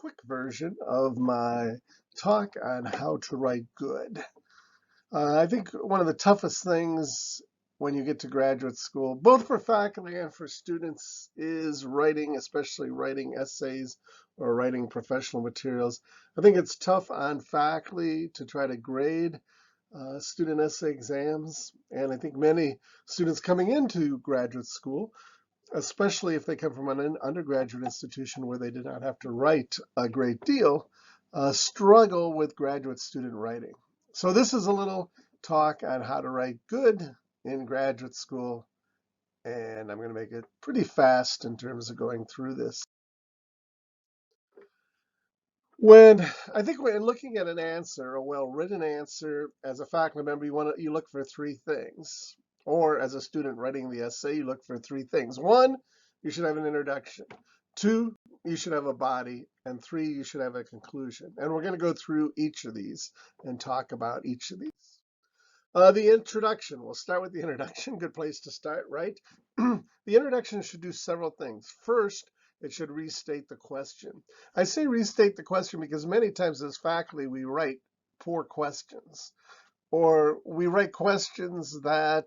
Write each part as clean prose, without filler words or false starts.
quick version of my talk on how to write good. I think one of the toughest things when you get to graduate school, both for faculty and for students, is writing, especially writing essays or writing professional materials. I think it's tough on faculty to try to grade student essay exams, and I think many students coming into graduate school, especially if they come from an undergraduate institution where they did not have to write a great deal, struggle with graduate student writing. So this is a little talk on how to write good in graduate school, and I'm going to make it pretty fast in terms of going through this. I think when looking at an answer, a well-written answer, as a faculty member, you look for three things. Or as a student writing the essay, you look for three things. One, you should have an introduction. Two, you should have a body. And three, you should have a conclusion. And we're going to go through each of these and talk about each of these. The introduction, we'll start with the introduction. Good place to start, right? The introduction should do several things. First, it should restate the question. I say restate the question because many times as faculty, we write poor questions, or we write questions that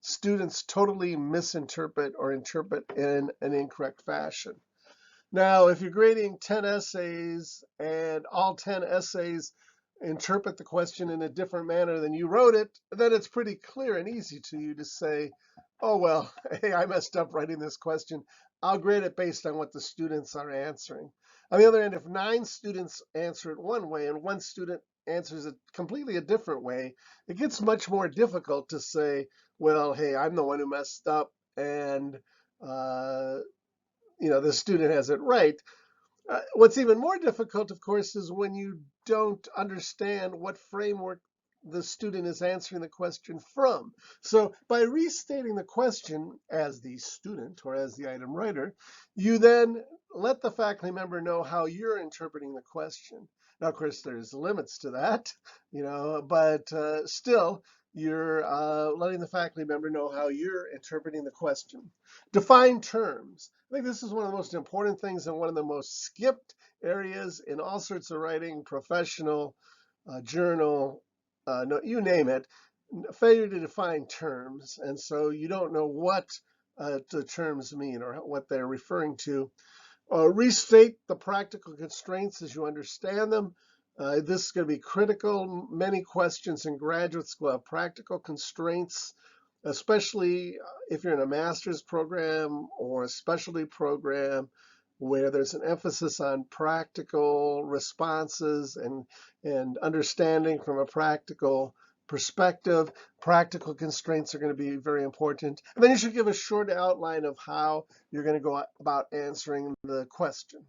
students totally misinterpret or interpret in an incorrect fashion. Now, if you're grading 10 essays and all 10 essays interpret the question in a different manner than you wrote it, then it's pretty clear and easy to you to say, oh, well, hey, I messed up writing this question. I'll grade it based on what the students are answering. On the other hand, if 9 students answer it one way and 1 student answers it completely a different way, it gets much more difficult to say, well, hey, I'm the one who messed up, and the student has it right. What's even more difficult, of course, is when you don't understand what framework the student is answering the question from. So by restating the question as the student or as the item writer, you then let the faculty member know how you're interpreting the question. Now, of course, there's limits to that, but still, you're letting the faculty member know how you're interpreting the question. Define terms. I think this is one of the most important things and one of the most skipped areas in all sorts of writing, professional, journal, no, you name it, failure to define terms. And so you don't know what the terms mean or what they're referring to. Restate the practical constraints as you understand them. This is going to be critical. Many questions in graduate school have practical constraints, especially if you're in a master's program or a specialty program where there's an emphasis on practical responses and understanding from a practical perspective. Practical constraints are going to be very important. And then you should give a short outline of how you're going to go about answering the question.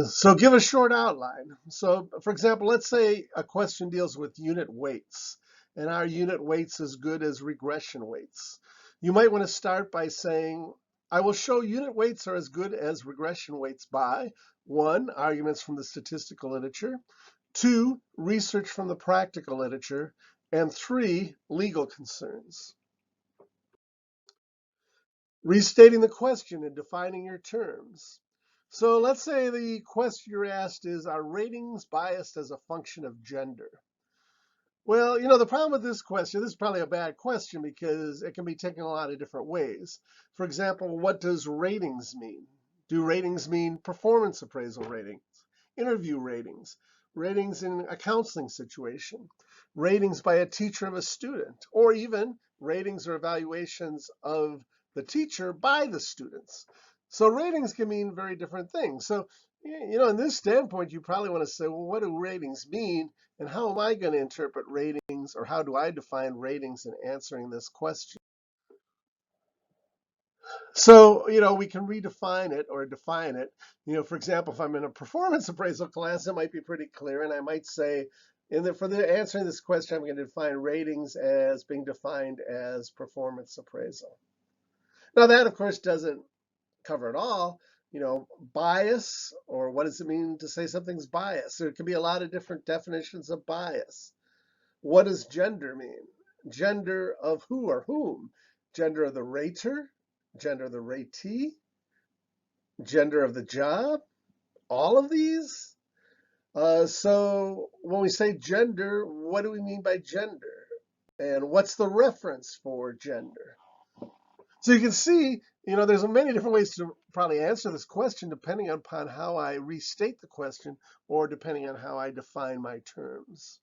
So give a short outline. So for example, let's say a question deals with unit weights, and our unit weights as good as regression weights. You might want to start by saying, I will show unit weights are as good as regression weights by 1, arguments from the statistical literature, 2, research from the practical literature, and 3, legal concerns. Restating the question and defining your terms. So let's say the question you're asked is, are ratings biased as a function of gender? Well, the problem with this question, this is probably a bad question because it can be taken a lot of different ways. For example, what does ratings mean? Do ratings mean performance appraisal ratings, interview ratings, ratings in a counseling situation, ratings by a teacher of a student, or even ratings or evaluations of the teacher by the students? So ratings can mean very different things. So, in this standpoint, you probably want to say, well, what do ratings mean? And how am I going to interpret ratings, or how do I define ratings in answering this question? So, we can redefine it or define it. For example, if I'm in a performance appraisal class, it might be pretty clear. And I might say, for the answering this question, I'm going to define ratings as being defined as performance appraisal. Now, that, of course, doesn't cover it all. Bias, or what does it mean to say something's biased? There can be a lot of different definitions of bias. What does gender mean? Gender of who or whom? Gender of the rater, gender of the ratee, gender of the job, all of these? So when we say gender, what do we mean by gender? And what's the reference for gender? So you can see, there's many different ways to probably answer this question depending upon how I restate the question or depending on how I define my terms.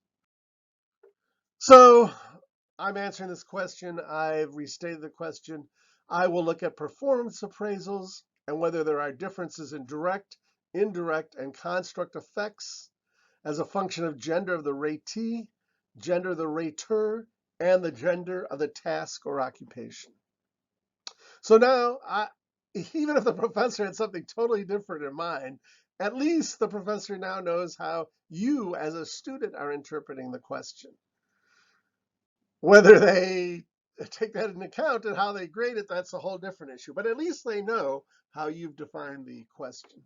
So I'm answering this question. I've restated the question. I will look at performance appraisals and whether there are differences in direct, indirect, and construct effects as a function of gender of the ratee, gender of the rater, and the gender of the task or occupation. So now, even if the professor had something totally different in mind, at least the professor now knows how you as a student are interpreting the question. Whether they take that into account and how they grade it, that's a whole different issue. But at least they know how you've defined the question.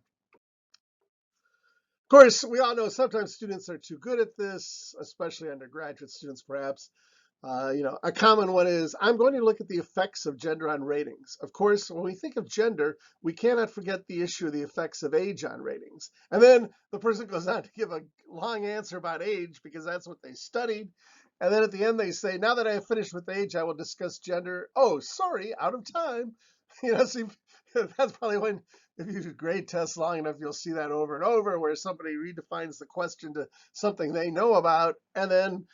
Of course, we all know sometimes students are too good at this, especially undergraduate students, perhaps. A common one is, I'm going to look at the effects of gender on ratings. Of course, when we think of gender, we cannot forget the issue of the effects of age on ratings. And then the person goes on to give a long answer about age because that's what they studied. And then at the end, they say, now that I have finished with age, I will discuss gender. Oh, sorry, out of time. So that's probably when, if you do grade tests long enough, you'll see that over and over where somebody redefines the question to something they know about and then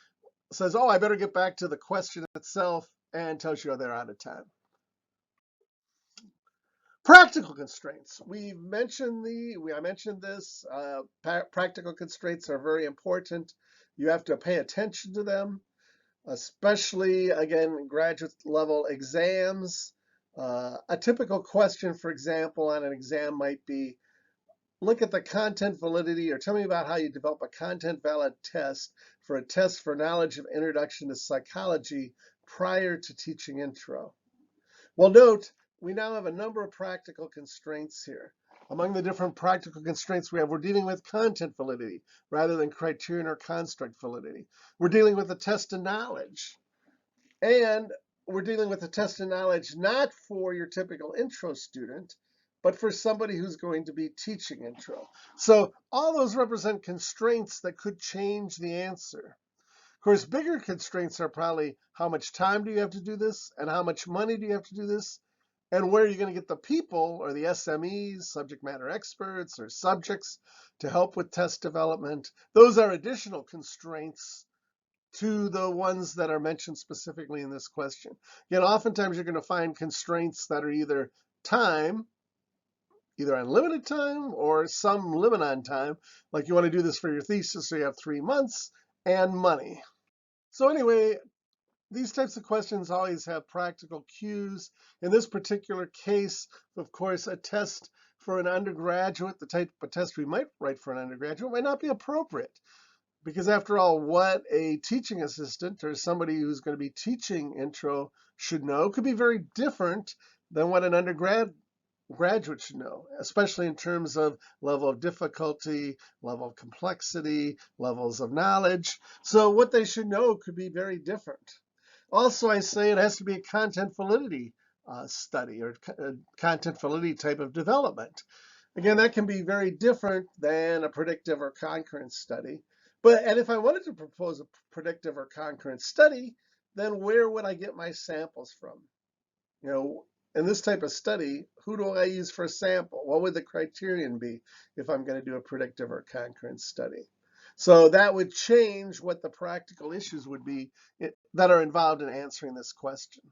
says, oh, I better get back to the question itself, and tells you they're out of time. Practical constraints. I mentioned this. Practical constraints are very important. You have to pay attention to them, especially, again, graduate level exams. A typical question, for example, on an exam might be, look at the content validity, or tell me about how you develop a content valid test for a test for knowledge of introduction to psychology prior to teaching intro. Well, note, we now have a number of practical constraints here. Among the different practical constraints we're dealing with content validity rather than criterion or construct validity. We're dealing with a test of knowledge. And we're dealing with a test of knowledge not for your typical intro student, but for somebody who's going to be teaching intro. So all those represent constraints that could change the answer. Of course, bigger constraints are probably how much time do you have to do this, and how much money do you have to do this, and where are you going to get the people, or the SMEs, subject matter experts, or subjects to help with test development. Those are additional constraints to the ones that are mentioned specifically in this question. Again, oftentimes you're going to find constraints that are either time, either unlimited time or some limit on time, like you want to do this for your thesis, so you have 3 months, and money. So anyway, these types of questions always have practical cues. In this particular case, of course, a test for an undergraduate, the type of test we might write for an undergraduate, might not be appropriate. Because after all, what a teaching assistant or somebody who's going to be teaching intro should know could be very different than what an undergraduate should know, especially in terms of level of difficulty, level of complexity, levels of knowledge. So what they should know could be very different. Also, I say it has to be a content validity study or content validity type of development. Again, that can be very different than a predictive or concurrent study. And if I wanted to propose a predictive or concurrent study, then where would I get my samples from? In this type of study, who do I use for a sample? What would the criterion be if I'm going to do a predictive or concurrent study? So that would change what the practical issues would be that are involved in answering this question.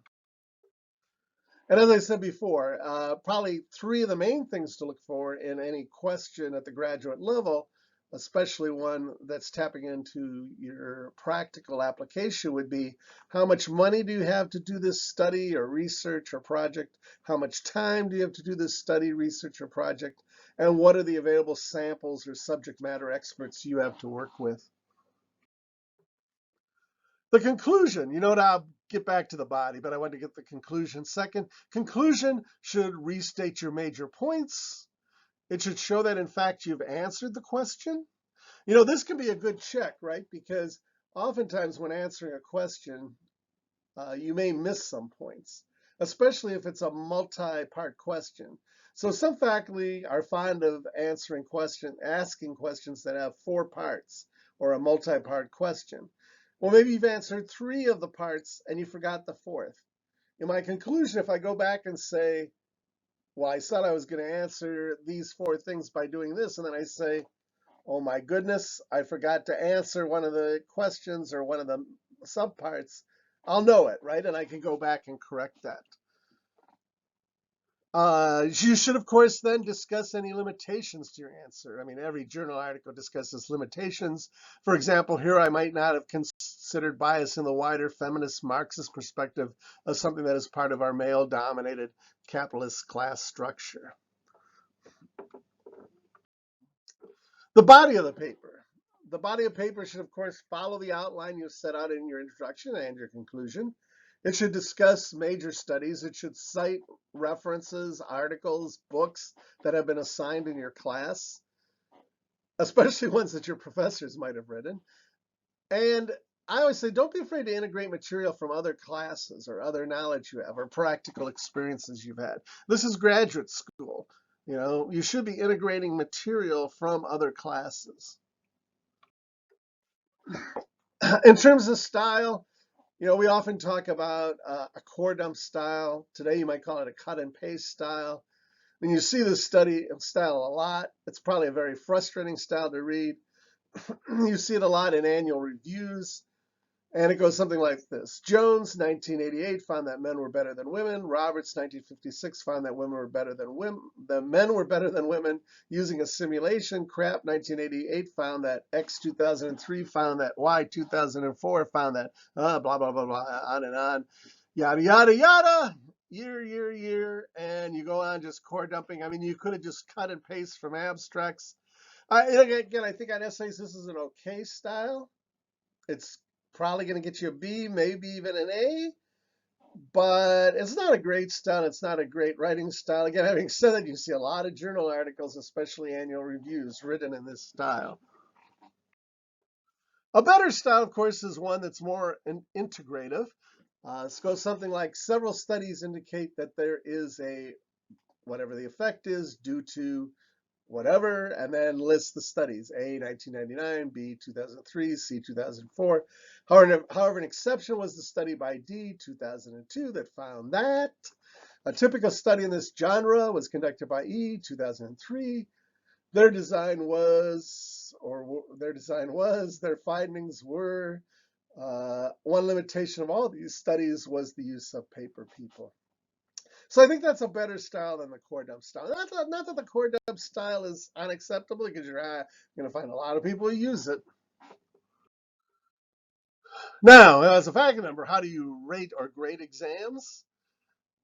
And as I said before, probably 3 of the main things to look for in any question at the graduate level, especially one that's tapping into your practical application, would be how much money do you have to do this study or research or project? How much time do you have to do this study, research, or project? And what are the available samples or subject matter experts you have to work with? The conclusion, I'll get back to the body, but I want to get the conclusion second. Conclusion should restate your major points. It should show that, in fact, you've answered the question. This can be a good check, right? Because oftentimes when answering a question, you may miss some points, especially if it's a multi-part question. So some faculty are fond of asking questions that have 4 parts or a multi-part question. Well, maybe you've answered 3 of the parts and you forgot the 4th. In my conclusion, if I go back and say, well, I said I was going to answer these 4 things by doing this, and then I say, oh my goodness, I forgot to answer one of the questions or one of the subparts, I'll know it, right? And I can go back and correct that. You should, of course, then discuss any limitations to your answer. I mean, every journal article discusses limitations. For example, here I might not have considered bias in the wider feminist Marxist perspective as something that is part of our male-dominated capitalist class structure. The body of the paper. The body of paper should, of course, follow the outline you set out in your introduction and your conclusion. It should discuss major studies. It should cite references, articles, books that have been assigned in your class, especially ones that your professors might have written. And I always say, don't be afraid to integrate material from other classes or other knowledge you have or practical experiences you've had. This is graduate school. You know, you should be integrating material from other classes. In terms of style, you know, we often talk about a core dump style. Today, you might call it a cut and paste style. When you see this style a lot, it's probably a very frustrating style to read. You see it a lot in annual reviews. And it goes something like this. Jones, 1988, found that men were better than women. Roberts, 1956, found that men were better than women using a simulation. Krapp, 1988, found that X, 2003, found that Y, 2004, found that blah, blah, blah, blah, on and on. Yada, yada, yada. Year. And you go on just core dumping. I mean, you could have just cut and paste from abstracts. Again, I think on essays, this is an okay style. It's probably going to get you a B, maybe even an A, but it's not a great style. It's not a great writing style. Again, having said that, you see a lot of journal articles, especially annual reviews, written in this style. A better style, of course, is one that's more integrative. This goes something like, several studies indicate that there is a, whatever the effect is, due to whatever, and then list the studies, A, 1999, B, 2003, C, 2004. However, an exception was the study by D, 2002, that found that. A typical study in this genre was conducted by E, 2003. Their findings were, one limitation of all these studies was the use of paper people. So I think that's a better style than the core dump style. Not that the core dump style is unacceptable, because you're going to find a lot of people who use it. Now, as a faculty member, how do you rate or grade exams?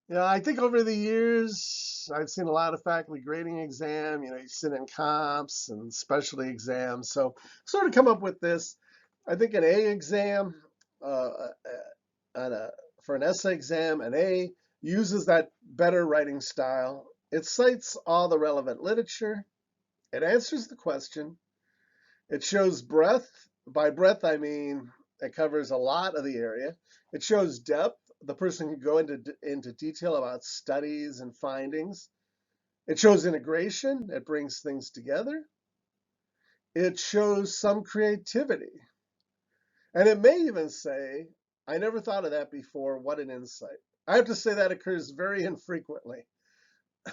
You know, I think over the years, I've seen a lot of faculty grading exam. You know, you sit in comps and specialty exams. So sort of come up with this. I think an A exam, for an essay exam, an A uses that better writing style. It cites all the relevant literature. It answers the question. It shows breadth. By breadth, I mean it covers a lot of the area. It shows depth. The person can go into detail about studies and findings. It shows integration. It brings things together. It shows some creativity. And it may even say, I never thought of that before. What an insight. I have to say that occurs very infrequently.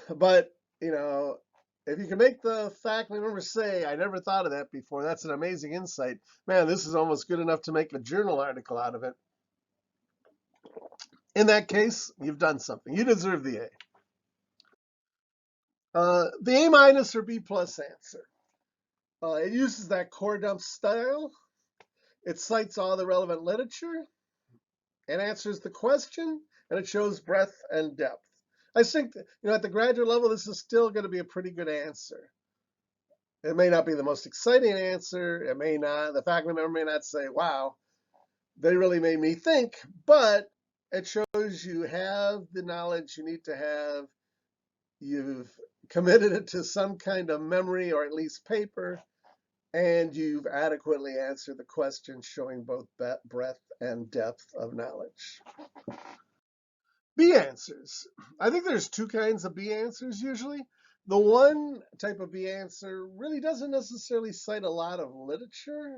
But, you know, if you can make the faculty member say, I never thought of that before, that's an amazing insight. Man, this is almost good enough to make a journal article out of it. In that case, you've done something. You deserve the A. The A minus or B plus answer. It uses that core dump style. It cites all the relevant literature. It answers the question, and it shows breadth and depth. I think, you know, at the graduate level, this is still going to be a pretty good answer. It may not be the most exciting answer. It may not, the faculty member may not say, wow, they really made me think, but it shows you have the knowledge you need to have. You've committed it to some kind of memory or at least paper, and you've adequately answered the question, showing both breadth and depth of knowledge. B answers. I think there's two kinds of B answers usually. The one type of B answer really doesn't necessarily cite a lot of literature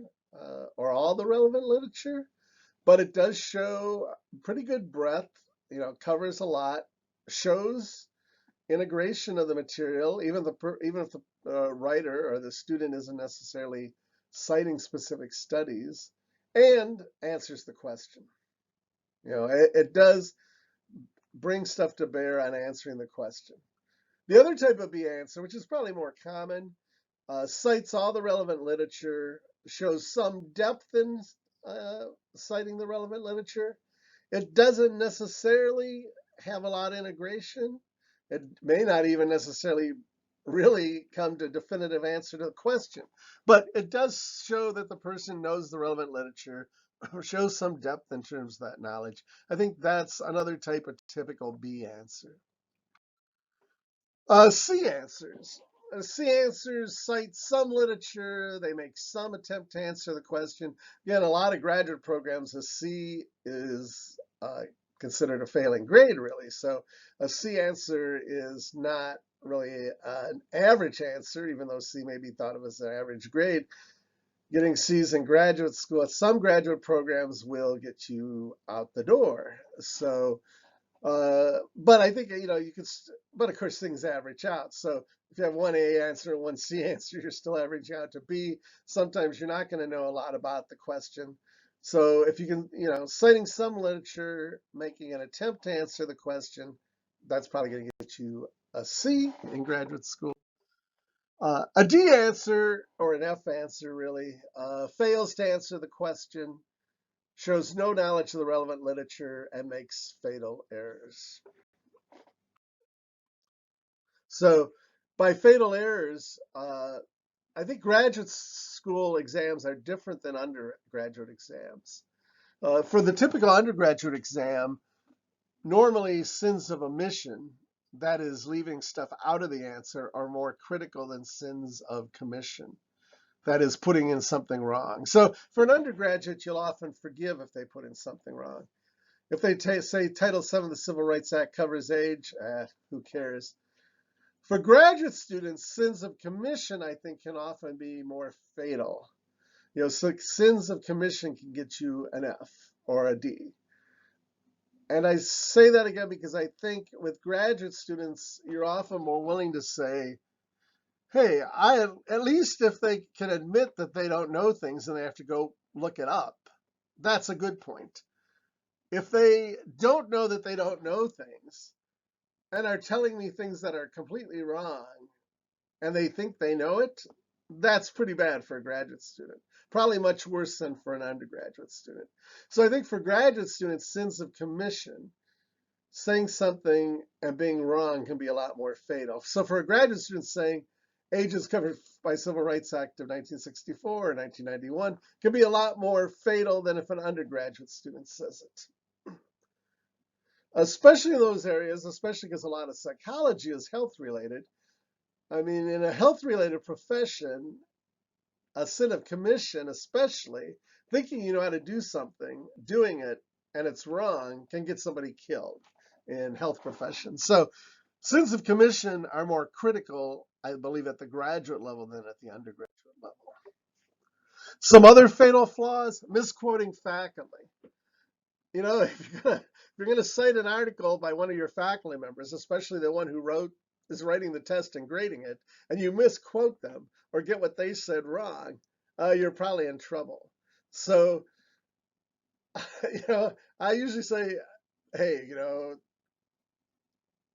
or all the relevant literature, but it does show pretty good breadth, covers a lot, shows integration of the material, even if the writer or the student isn't necessarily citing specific studies, and answers the question. It does bring stuff to bear on answering the question. The other type of B answer, which is probably more common, cites all the relevant literature, shows some depth in citing the relevant literature. It doesn't necessarily have a lot of integration. It may not even necessarily really come to a definitive answer to the question, but it does show that the person knows the relevant literature or shows some depth in terms of that knowledge. I think that's another type of typical B answer. C answers. C answers cite some literature. They make some attempt to answer the question. Again, a lot of graduate programs, a C is considered a failing grade, really. So a C answer is not really an average answer, even though C may be thought of as an average grade. Getting C's in graduate school, some graduate programs will get you out the door. So but I think, you could, but of course things average out. So if you have one A answer and one C answer, you're still averaging out to B. Sometimes you're not going to know a lot about the question. So if you can, citing some literature, making an attempt to answer the question, that's probably going to get you a C in graduate school. A D answer, or an F answer really, fails to answer the question, shows no knowledge of the relevant literature, and makes fatal errors. So by fatal errors, I think graduate school exams are different than undergraduate exams. For the typical undergraduate exam, normally sins of omission, that is leaving stuff out of the answer, are more critical than sins of commission, that is putting in something wrong. So for an undergraduate, you'll often forgive if they put in something wrong. If they say Title VII of the Civil Rights Act covers age, who cares? For graduate students, sins of commission, I think, can often be more fatal. So sins of commission can get you an F or a D. And I say that again because I think with graduate students, you're often more willing to say, hey, at least if they can admit that they don't know things and they have to go look it up, that's a good point. If they don't know that they don't know things and are telling me things that are completely wrong, and they think they know it, that's pretty bad for a graduate student. Probably much worse than for an undergraduate student. So I think for graduate students, sins of commission, saying something and being wrong can be a lot more fatal. So for a graduate student saying age is covered by Civil Rights Act of 1964 or 1991 can be a lot more fatal than if an undergraduate student says it. Especially in those areas, especially because a lot of psychology is health related. I mean, in a health-related profession, a sin of commission, especially, thinking you know how to do something, doing it, and it's wrong, can get somebody killed in health professions. So sins of commission are more critical, I believe, at the graduate level than at the undergraduate level. Some other fatal flaws, misquoting faculty. If you're going to cite an article by one of your faculty members, especially the one who is writing the test and grading it, and you misquote them or get what they said wrong, you're probably in trouble. So, I usually say, hey,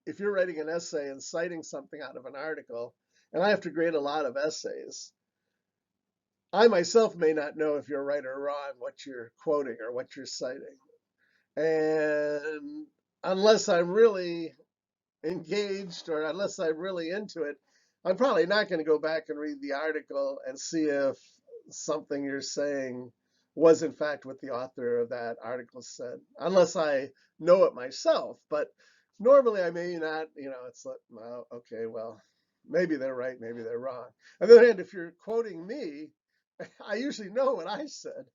if you're writing an essay and citing something out of an article, and I have to grade a lot of essays, I myself may not know if you're right or wrong what you're quoting or what you're citing. And unless I'm really engaged or unless I'm really into it, I'm probably not going to go back and read the article and see if something you're saying was in fact what the author of that article said, unless I know it myself. But normally I may not, it's like, well, okay, well, maybe they're right, maybe they're wrong. On the other hand, if you're quoting me, I usually know what I said.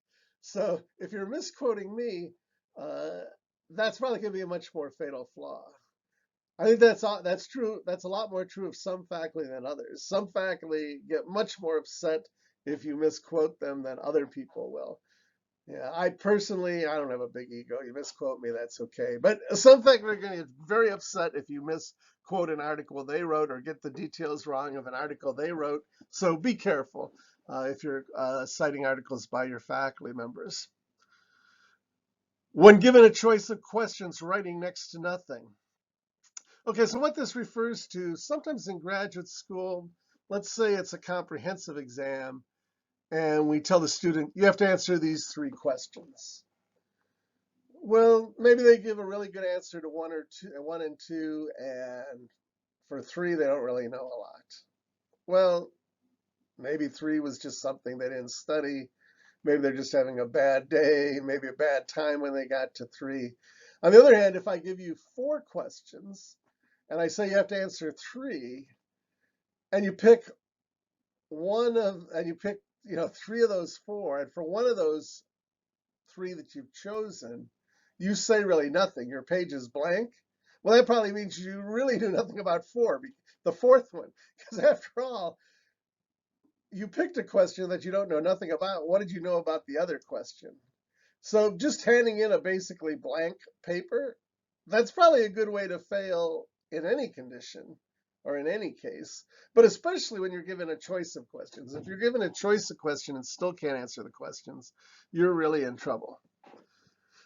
So if you're misquoting me, that's probably going to be a much more fatal flaw. I think that's true. That's a lot more true of some faculty than others. Some faculty get much more upset if you misquote them than other people will. Yeah, I personally, I don't have a big ego. You misquote me, that's okay. But some faculty are going to get very upset if you misquote an article they wrote or get the details wrong of an article they wrote. So be careful if you're citing articles by your faculty members. When given a choice of questions, writing next to nothing. Okay, so what this refers to, sometimes in graduate school, let's say it's a comprehensive exam, and we tell the student, you have to answer these 3 questions. Well, maybe they give a really good answer to 1 and 2, and for 3, they don't really know a lot. Well, maybe 3 was just something they didn't study. Maybe they're just having a bad day, maybe a bad time when they got to 3. On the other hand, if I give you 4 questions, and I say you have to answer 3, and you pick 3 of those 4, and for 1 of those 3 that you've chosen, you say really nothing. Your page is blank. Well, that probably means you really knew nothing about 4, the 4th one, because after all, you picked a question that you don't know nothing about. What did you know about the other question? So just handing in a basically blank paper, that's probably a good way to fail in any condition or in any case, but especially when you're given a choice of questions. If you're given a choice of questions and still can't answer the questions, you're really in trouble.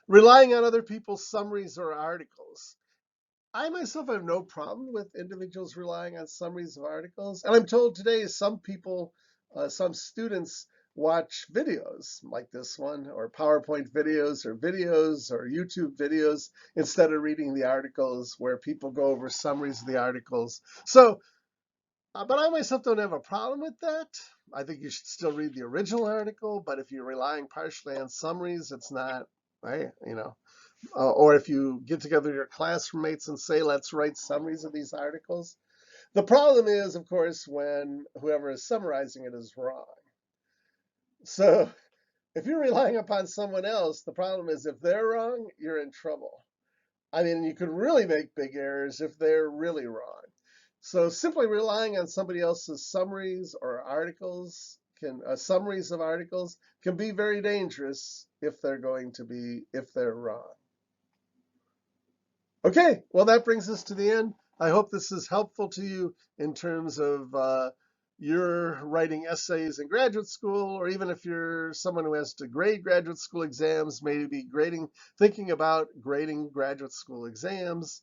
Relying on other people's summaries or articles. I myself have no problem with individuals relying on summaries of articles. And I'm told today some people, some students watch videos like this one, or PowerPoint videos, or YouTube videos, instead of reading the articles where people go over summaries of the articles. So, but I myself don't have a problem with that. I think you should still read the original article, but if you're relying partially on summaries, it's not, right? Or if you get together your classmates and say, let's write summaries of these articles. The problem is, of course, when whoever is summarizing it is wrong. So if you're relying upon someone else, the problem is if they're wrong, you're in trouble. I mean, you could really make big errors if they're really wrong. So simply relying on somebody else's summaries or articles summaries of articles can be very dangerous if they're wrong. Okay, well, that brings us to the end. I hope this is helpful to you in terms of your writing essays in graduate school, or even if you're someone who has to grade graduate school exams, maybe thinking about grading graduate school exams.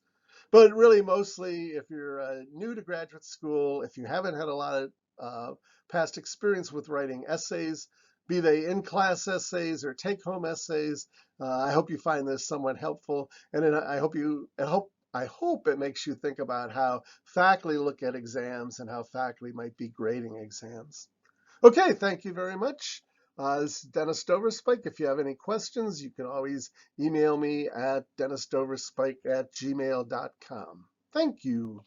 But really, mostly, if you're new to graduate school, if you haven't had a lot of past experience with writing essays, be they in-class essays or take-home essays, I hope you find this somewhat helpful, and then I hope it makes you think about how faculty look at exams and how faculty might be grading exams. Okay, thank you very much. This is Dennis Doverspike. If you have any questions, you can always email me at dennisdoverspike@gmail.com. Thank you.